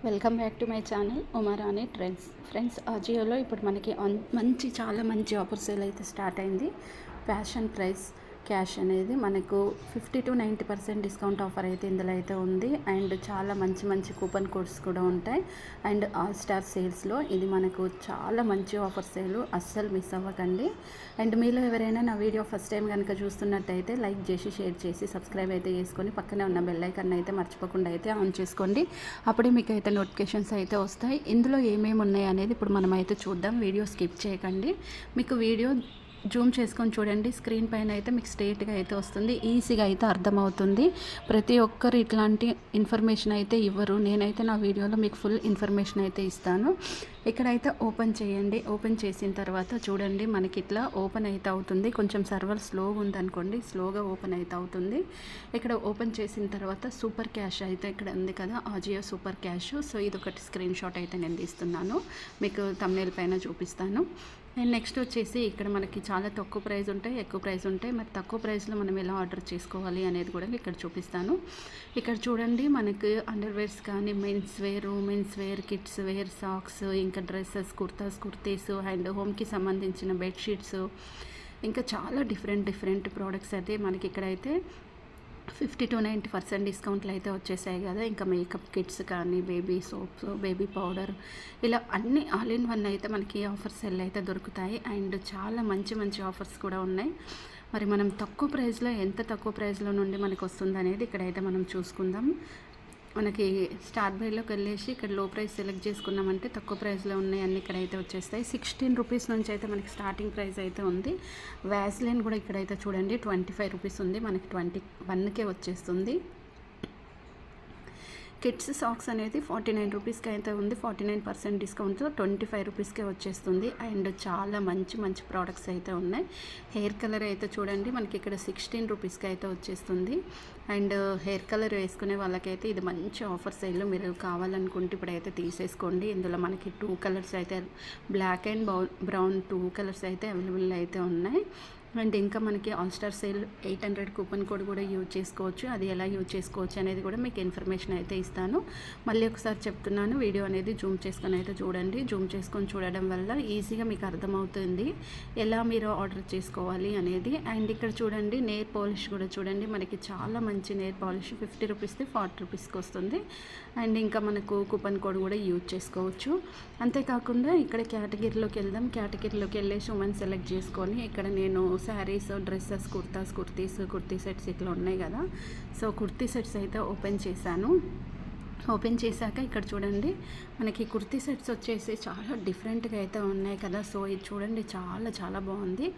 Welcome back to my channel Uma Rani trends. Friends, అజియోలో ఇప్పుడు మనకి చాలా మంచి ఆఫర్ సేల్ అయితే స్టార్ట్ అయింది. ఫ్యాషన్ ప్రైస్ క్యాష్ అనేది మనకు 50 to 90% డిస్కౌంట్ ఆఫర్ అయితే ఇందులో అయితే ఉంది. అండ్ చాలా మంచి కూపన్ కోడ్స్ కూడా ఉంటాయి. అండ్ ఆల్ స్టార్ సేల్స్లో ఇది మనకు చాలా మంచి ఆఫర్ సేల్, అస్సలు మిస్ అవ్వకండి. అండ్ మీలో ఎవరైనా నా వీడియో ఫస్ట్ టైం కనుక చూస్తున్నట్టయితే లైక్ చేసి షేర్ చేసి సబ్స్క్రైబ్ అయితే చేసుకొని పక్కనే ఉన్న బెల్ ఐకాన్ అయితే మర్చిపోకుండా అయితే ఆన్ చేసుకోండి. అప్పుడే మీకు అయితే నోటిఫికేషన్స్ అయితే వస్తాయి. ఇందులో ఏమేమి ఉన్నాయి అనేది ఇప్పుడు మనం అయితే చూద్దాం. వీడియో స్కిప్ చేయకండి. మీకు వీడియో జూమ్ చేసుకొని చూడండి. స్క్రీన్ పైన అయితే మీకు స్ట్రేట్గా అయితే వస్తుంది, ఈజీగా అయితే అర్థమవుతుంది. ప్రతి ఒక్కరు ఇట్లాంటి ఇన్ఫర్మేషన్ అయితే ఇవ్వరు. నేనైతే నా వీడియోలో మీకు ఫుల్ ఇన్ఫర్మేషన్ అయితే ఇస్తాను. ఇక్కడైతే ఓపెన్ చేయండి. ఓపెన్ చేసిన తర్వాత చూడండి, మనకి ఇట్లా ఓపెన్ అయితే అవుతుంది. కొంచెం సర్వర్ స్లోగా ఉందనుకోండి, స్లోగా ఓపెన్ అయితే అవుతుంది. ఇక్కడ ఓపెన్ చేసిన తర్వాత సూపర్ క్యాష్ అయితే ఇక్కడ ఉంది కదా, అజియో సూపర్ క్యాష్. సో ఇది ఒకటి స్క్రీన్ షాట్ అయితే నేను తీస్తున్నాను, మీకు థంబ్నెయిల్ పైన చూపిస్తాను. అండ్ నెక్స్ట్ వచ్చేసి ఇక్కడ మనకి చాలా తక్కువ ప్రైస్ ఉంటాయి, ఎక్కువ ప్రైస్ ఉంటాయి. మరి తక్కువ ప్రైస్లో మనం ఎలా ఆర్డర్ చేసుకోవాలి అనేది కూడా ఇక్కడ చూపిస్తాను. ఇక్కడ చూడండి, మనకి అండర్వేర్స్ కానీ men's wear, women's wear, kids wear, socks, ఇంకా డ్రెస్సెస్, కుర్తీస్ అండ్ హోమ్కి సంబంధించిన బెడ్షీట్స్, ఇంకా చాలా డిఫరెంట్ ప్రోడక్ట్స్ అయితే మనకి ఇక్కడైతే 50 to 90% డిస్కౌంట్లు అయితే వచ్చేసాయి కదా. ఇంకా మేకప్ కిట్స్ కానీ, బేబీ సోప్స్, బేబీ పౌడర్, ఇలా అన్ని ఆల్ ఇన్ వన్ అయితే మనకి ఆఫర్స్ అయితే దొరుకుతాయి. అండ్ చాలా మంచి ఆఫర్స్ కూడా ఉన్నాయి. మరి మనం తక్కువ ప్రైస్లో, ఎంత తక్కువ ప్రైస్లో నుండి మనకు వస్తుంది అనేది ఇక్కడైతే మనం చూసుకుందాం. మనకి స్టార్ట్ బైలోకి వెళ్ళేసి ఇక్కడ లో ప్రైస్ సెలెక్ట్ చేసుకున్నామంటే తక్కువ ప్రైస్లో ఉన్నాయి అన్నీ ఇక్కడైతే వచ్చేస్తాయి. 16 రూపీస్ నుంచి అయితే మనకి స్టార్టింగ్ ప్రైస్ అయితే ఉంది. వ్యాస్లైన్ కూడా ఇక్కడైతే చూడండి 25 రూపీస్ ఉంది, మనకి 21కే వచ్చేస్తుంది. కిడ్స్ సాక్స్ అనేది 49 రూపీస్కి అయితే ఉంది. 49% డిస్కౌంట్తో 25 రూపీస్కే వచ్చేస్తుంది. అండ్ చాలా మంచి ప్రోడక్ట్స్ అయితే ఉన్నాయి. హెయిర్ కలర్ అయితే చూడండి, మనకి ఇక్కడ 16 రూపీస్కి అయితే వచ్చేస్తుంది. అండ్ హెయిర్ కలర్ వేసుకునే వాళ్ళకైతే ఇది మంచి ఆఫర్ సేల్. మీరు కావాలనుకుంటే ఇప్పుడైతే తీసేసుకోండి. ఇందులో మనకి 2 కలర్స్ అయితే, బ్లాక్ అండ్ బ్రౌన్ 2 కలర్స్ అయితే అవైలబుల్ అయితే ఉన్నాయి. అండ్ ఇంకా మనకి all star sale 800 coupon code కూడా యూజ్ చేసుకోవచ్చు. అది ఎలా యూజ్ చేసుకోవచ్చు అనేది కూడా మీకు ఇన్ఫర్మేషన్ అయితే ఇస్తాను. మళ్ళీ ఒకసారి చెప్తున్నాను, వీడియో అనేది జూమ్ చేసుకొని అయితే చూడండి. జూమ్ చేసుకొని చూడడం వల్ల ఈజీగా మీకు అర్థమవుతుంది ఎలా మీరు ఆర్డర్ చేసుకోవాలి అనేది. అండ్ ఇక్కడ చూడండి, నెయిల్ పాలిష్ కూడా చూడండి, మనకి చాలా మంచి నెయిల్ పాలిష్ 50 రూపీస్ది 40 రూపీస్కి వస్తుంది. అండ్ ఇంకా మనకు కూపన్ కోడ్ కూడా యూజ్ చేసుకోవచ్చు. అంతేకాకుండా ఇక్కడ కేటగిరీలోకి వెళ్దాం. కేటగిరీలోకి వెళ్ళేసి ఉమెన్ సెలెక్ట్ చేసుకొని ఇక్కడ నేను శారీస్, డ్రెస్సెస్, కుర్తీ సెట్స్ ఇట్లా ఉన్నాయి కదా. సో కుర్తీ సెట్స్ అయితే ఓపెన్ చేశాను. ఓపెన్ చేశాక ఇక్కడ చూడండి, మనకి కుర్తీ సెట్స్ వచ్చేసి చాలా డిఫరెంట్గా అయితే ఉన్నాయి కదా. సో ఇది చూడండి, చాలా బాగుంది.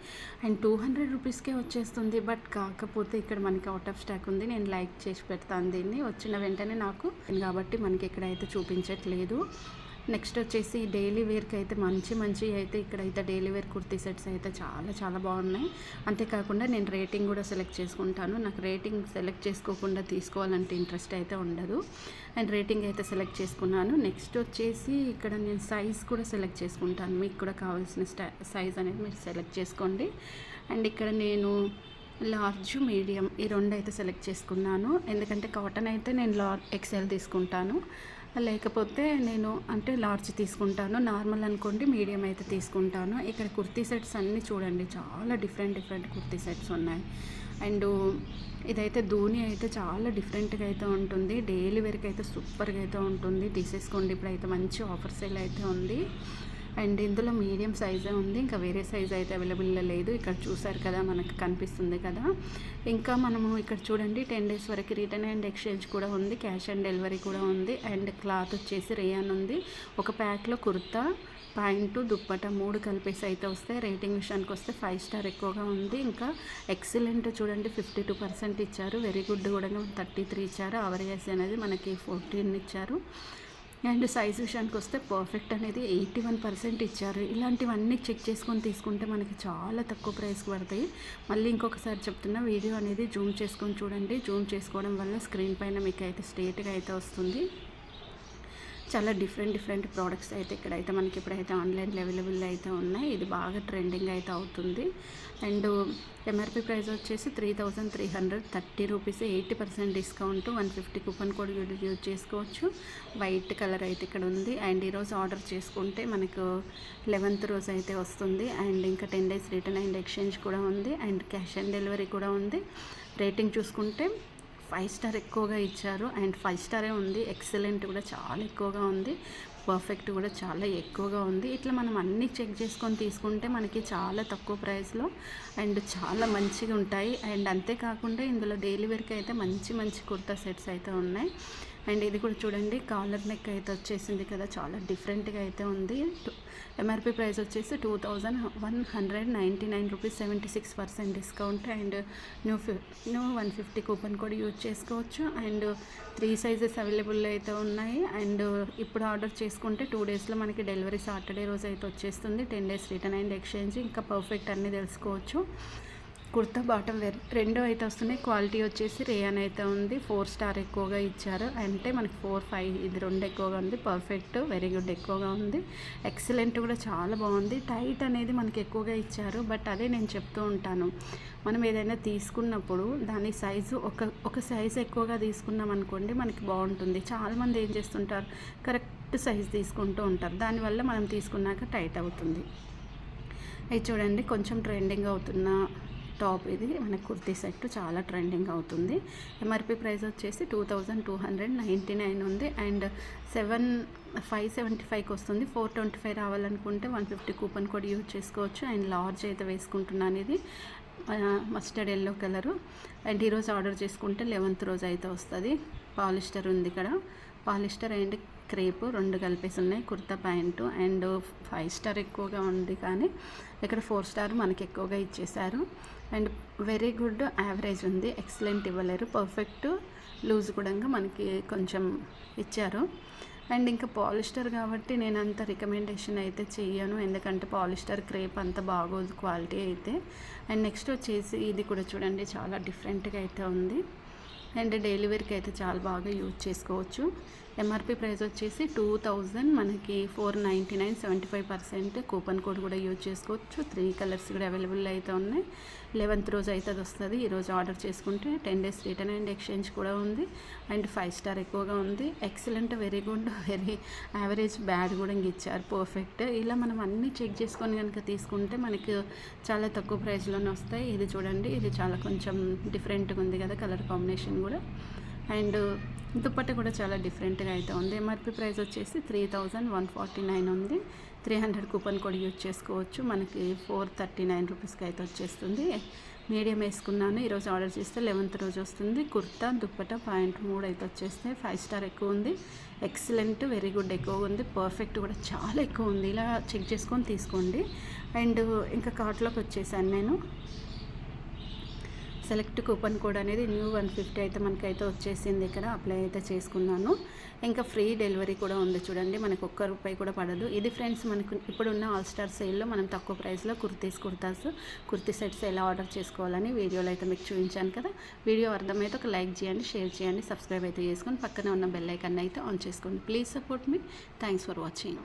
అండ్ 200 రూపీస్కే వచ్చేస్తుంది. బట్ కాకపోతే ఇక్కడ మనకి అవుట్ ఆఫ్ స్టాక్ ఉంది. నేను లైక్ చేసి పెడతాను దీన్ని, వచ్చిన వెంటనే నాకు, కాబట్టి మనకి ఇక్కడైతే చూపించట్లేదు. నెక్స్ట్ వచ్చేసి డైలీ వేర్కి అయితే మంచి అయితే ఇక్కడైతే డైలీ వేర్ కుర్తీ సెట్స్ అయితే చాలా బాగున్నాయి. అంతేకాకుండా నేను రేటింగ్ కూడా సెలెక్ట్ చేసుకుంటాను. నాకు రేటింగ్ సెలెక్ట్ చేసుకోకుండా తీసుకోవాలంటే ఇంట్రెస్ట్ అయితే ఉండదు. అండ్ రేటింగ్ అయితే సెలెక్ట్ చేసుకున్నాను. నెక్స్ట్ వచ్చేసి ఇక్కడ నేను సైజ్ కూడా సెలెక్ట్ చేసుకుంటాను. మీకు కూడా కావాల్సిన సైజ్ అనేది మీరు సెలెక్ట్ చేసుకోండి. అండ్ ఇక్కడ నేను లార్జ్, మీడియం ఈ 2 అయితే సెలెక్ట్ చేసుకున్నాను. ఎందుకంటే కాటన్ అయితే నేను XL తీసుకుంటాను, లేకపోతే నేను అంటే లార్జ్ తీసుకుంటాను. నార్మల్ అనుకోండి మీడియం అయితే తీసుకుంటాను. ఇక్కడ కుర్తీ సెట్స్ అన్నీ చూడండి, చాలా డిఫరెంట్ కుర్తీ సెట్స్ ఉన్నాయి. అండ్ ఇదైతే ధోని అయితే చాలా డిఫరెంట్గా అయితే ఉంటుంది. డైలీ వేర్కి అయితే సూపర్గా అయితే ఉంటుంది. తీసేసుకోండి, ఇప్పుడైతే మంచి ఆఫర్ సేల్ అయితే ఉంది. అండ్ ఇందులో మీడియం సైజే ఉంది, ఇంకా వేరే సైజ్ అయితే అవైలబుల్ లేదు. ఇక్కడ చూసారు కదా, మనకు కనిపిస్తుంది కదా. ఇంకా మనము ఇక్కడ చూడండి 10 days వరకు రిటర్న్ అండ్ ఎక్స్చేంజ్ కూడా ఉంది, క్యాష్ ఆన్ డెలివరీ కూడా ఉంది. అండ్ క్లాత్ వచ్చేసి రేయాన్ ఉంది. ఒక ప్యాక్లో కుర్తా, ప్యాంటు, దుప్పట 3 కలిపేసి అయితే వస్తాయి. రేటింగ్ విషయానికి వస్తే 5 స్టార్ ఎక్కువగా ఉంది. ఇంకా ఎక్సలెంట్ చూడండి, 52% ఇచ్చారు. వెరీ గుడ్ కూడా 33 ఇచ్చారు. అవరేజ్ అనేది మనకి 14 ఇచ్చారు. అండ్ సైజ్ విషయానికి వస్తే పర్ఫెక్ట్ అనేది 81% ఇచ్చారు. ఇలాంటివన్నీ చెక్ చేసుకొని తీసుకుంటే మనకి చాలా తక్కువ ప్రైస్కి పడతాయి. మళ్ళీ ఇంకొకసారి చెప్తున్నా, వీడియో అనేది జూమ్ చేసుకొని చూడండి. జూమ్ చేసుకోవడం వల్ల స్క్రీన్ పైన మీకు అయితే స్ట్రేట్గా అయితే వస్తుంది. చాలా డిఫరెంట్ ప్రోడక్ట్స్ అయితే ఇక్కడైతే మనకి ఇప్పుడైతే ఆన్లైన్లో అవైలబుల్ అయితే ఉన్నాయి. ఇది బాగా ట్రెండింగ్ అయితే అవుతుంది. అండ్ ఎంఆర్పి ప్రైస్ వచ్చేసి 3,330 rupees, 80% discount, 150 coupon code use చేసుకోవచ్చు. వైట్ కలర్ అయితే ఇక్కడ ఉంది. అండ్ ఈరోజు ఆర్డర్ చేసుకుంటే మనకు 11th రోజు అయితే వస్తుంది. అండ్ ఇంకా 10 days రిటర్న్ అండ్ ఎక్స్చేంజ్ కూడా ఉంది. అండ్ క్యాష్ ఆన్ డెలివరీ కూడా ఉంది. రేటింగ్ చూసుకుంటే 5 స్టార్ ఎక్కువగా ఇచ్చారు. అండ్ 5 స్టారే ఉంది. ఎక్సలెంట్ కూడా చాలా ఎక్కువగా ఉంది. పర్ఫెక్ట్ కూడా చాలా ఎక్కువగా ఉంది. ఇట్లా మనం అన్నీ చెక్ చేసుకొని తీసుకుంటే మనకి చాలా తక్కువ ప్రైస్లో అండ్ చాలా మంచిగా ఉంటాయి. అండ్ అంతేకాకుండా ఇందులో డైలీ వేర్కి అయితే మంచి కుర్తా సెట్స్ అయితే ఉన్నాయి. అండ్ ఇది కూడా చూడండి, కాలర్ నెక్ అయితే వచ్చేసింది కదా, చాలా డిఫరెంట్గా అయితే ఉంది. ఎంఆర్పి ప్రైస్ వచ్చేసి 2,199 rupees, 76% discount. And new 150 coupon code use చేసుకోవచ్చు. అండ్ 3 సైజెస్ అవైలబుల్ అయితే ఉన్నాయి. అండ్ ఇప్పుడు ఆర్డర్ చేసుకుంటే 2 daysలో మనకి డెలివరీ సాటర్డే రోజు అయితే వచ్చేస్తుంది. 10 days రిటర్న్ అండ్ ఎక్స్చేంజ్, ఇంకా పర్ఫెక్ట్ అన్నీ తెలుసుకోవచ్చు. కుర్తా బాటమ్ వేర్ రెండు అయితే వస్తున్నాయి. క్వాలిటీ వచ్చేసి రేయాన్ అయితే ఉంది. 4 స్టార్ ఎక్కువగా ఇచ్చారు. అంటే మనకి 4, 5 ఇది 2 ఎక్కువగా ఉంది. పర్ఫెక్ట్, వెరీ గుడ్ ఎక్కువగా ఉంది. ఎక్సలెంట్ కూడా చాలా బాగుంది. టైట్ అనేది మనకి ఎక్కువగా ఇచ్చారు. బట్ అదే నేను చెప్తూ ఉంటాను, మనం ఏదైనా తీసుకున్నప్పుడు దాని సైజు ఒక సైజు ఎక్కువగా తీసుకున్నాం అనుకోండి మనకి బాగుంటుంది. చాలామంది ఏం చేస్తుంటారు, కరెక్ట్ సైజు తీసుకుంటూ ఉంటారు. దానివల్ల మనం తీసుకున్నాక టైట్ అవుతుంది. ఇది చూడండి, కొంచెం ట్రెండింగ్ అవుతున్న టాప్ ఇది మనకి కుర్తీ సెట్, చాలా ట్రెండింగ్ అవుతుంది. ఎంఆర్పి ప్రైస్ వచ్చేసి 2,299 ఉంది. అండ్ 575కి వస్తుంది. 425 రావాలనుకుంటే 150 కూపన్ కోడ్ యూజ్ చేసుకోవచ్చు. అండ్ లార్జ్ అయితే వేసుకుంటున్నాను. ఇది మస్టర్డ్ ఎల్లో కలరు. అండ్ ఈరోజు ఆర్డర్ చేసుకుంటే 11th రోజు అయితే వస్తుంది. పాలిస్టర్ ఉంది ఇక్కడ, పాలిస్టర్ అండ్ క్రేప్ 2 కలిపేసి ఉన్నాయి. కుర్తా ప్యాంటు. అండ్ 5 స్టార్ ఎక్కువగా ఉంది, కానీ ఇక్కడ 4 స్టార్ మనకి ఎక్కువగా ఇచ్చేశారు. అండ్ వెరీ గుడ్ యావరేజ్ ఉంది, ఎక్సలెంట్ ఇవ్వలేరు. పర్ఫెక్ట్ లూజ్ కూడా మనకి కొంచెం ఇచ్చారు. అండ్ ఇంకా పాలిస్టర్ కాబట్టి నేను అంత రికమెండేషన్ అయితే చెయ్యను, ఎందుకంటే పాలిస్టర్ క్రేప్ అంత బాగోదు క్వాలిటీ అయితే. అండ్ నెక్స్ట్ వచ్చేసి ఇది కూడా చూడండి, చాలా డిఫరెంట్గా అయితే ఉంది. అండ్ డైలీ వేర్కి అయితే చాలా బాగా యూజ్ చేసుకోవచ్చు. ఎంఆర్పి ప్రైస్ వచ్చేసి 2,000, మనకి 499, 75% కూపన్ కోడ్ కూడా యూజ్ చేసుకోవచ్చు. 3 కలర్స్ కూడా అవైలబుల్ అయితే ఉన్నాయి. 11th రోజు అయితే అది వస్తుంది. ఈరోజు ఆర్డర్ చేసుకుంటే 10 days రిటర్న్ అండ్ ఎక్స్చేంజ్ కూడా ఉంది. అండ్ 5 స్టార్ ఎక్కువగా ఉంది. Excellent, very good, very average, bad కూడా ఇచ్చారు. పర్ఫెక్ట్. ఇలా మనం అన్నీ చెక్ చేసుకొని కనుక తీసుకుంటే మనకి చాలా తక్కువ ప్రైస్లోనే వస్తాయి. ఇది చూడండి, ఇది చాలా కొంచెం డిఫరెంట్గా ఉంది కదా కలర్ కాంబినేషన్ కూడా. అండ్ దుప్పట్ట కూడా చాలా డిఫరెంట్గా అయితే ఉంది. ఎంఆర్పి ప్రైస్ వచ్చేసి 3,149 ఉంది. 300 కూపన్ కోడ్ యూజ్ చేసుకోవచ్చు. మనకి 439 రూపీస్కి అయితే వచ్చేస్తుంది. మీడియం వేసుకున్నాను. ఈరోజు ఆర్డర్ చేస్తే 11th రోజు వస్తుంది. కుర్తా, దుప్పట్ట, ప్యాంట్ 3 అయితే వచ్చేస్తాయి. 5 స్టార్ ఎక్కువ ఉంది. ఎక్సలెంట్, వెరీ గుడ్ ఎక్కువ ఉంది. పర్ఫెక్ట్ కూడా చాలా ఎక్కువ ఉంది. ఇలా చెక్ చేసుకొని తీసుకోండి. అండ్ ఇంకా కార్ట్లోకి వచ్చేసాను నేను. సెలెక్ట్ కూపన్ కోడ్ అనేది న్యూ 150 అయితే మనకైతే వచ్చేసింది. ఇక్కడ అప్లై అయితే చేసుకున్నాను. ఇంకా ఫ్రీ డెలివరీ కూడా ఉంది. చూడండి, మనకు ₹1 కూడా పడదు. ఇది ఫ్రెండ్స్, మనకు ఇప్పుడున్న ఆల్ స్టార్ సేల్లో మనం తక్కువ ప్రైస్లో కుర్తీ సెట్స్ ఎలా ఆర్డర్ చేసుకోవాలని వీడియోలో అయితే మీకు చూపించాను కదా. వీడియో అర్థమైతే ఒక లైక్ చేయండి, షేర్ చేయండి, సబ్స్క్రైబ్ అయితే చేసుకొని పక్కనే ఉన్న బెల్ ఐకాన్ అయితే ఆన్ చేసుకోండి. Please support me. Thanks for watching.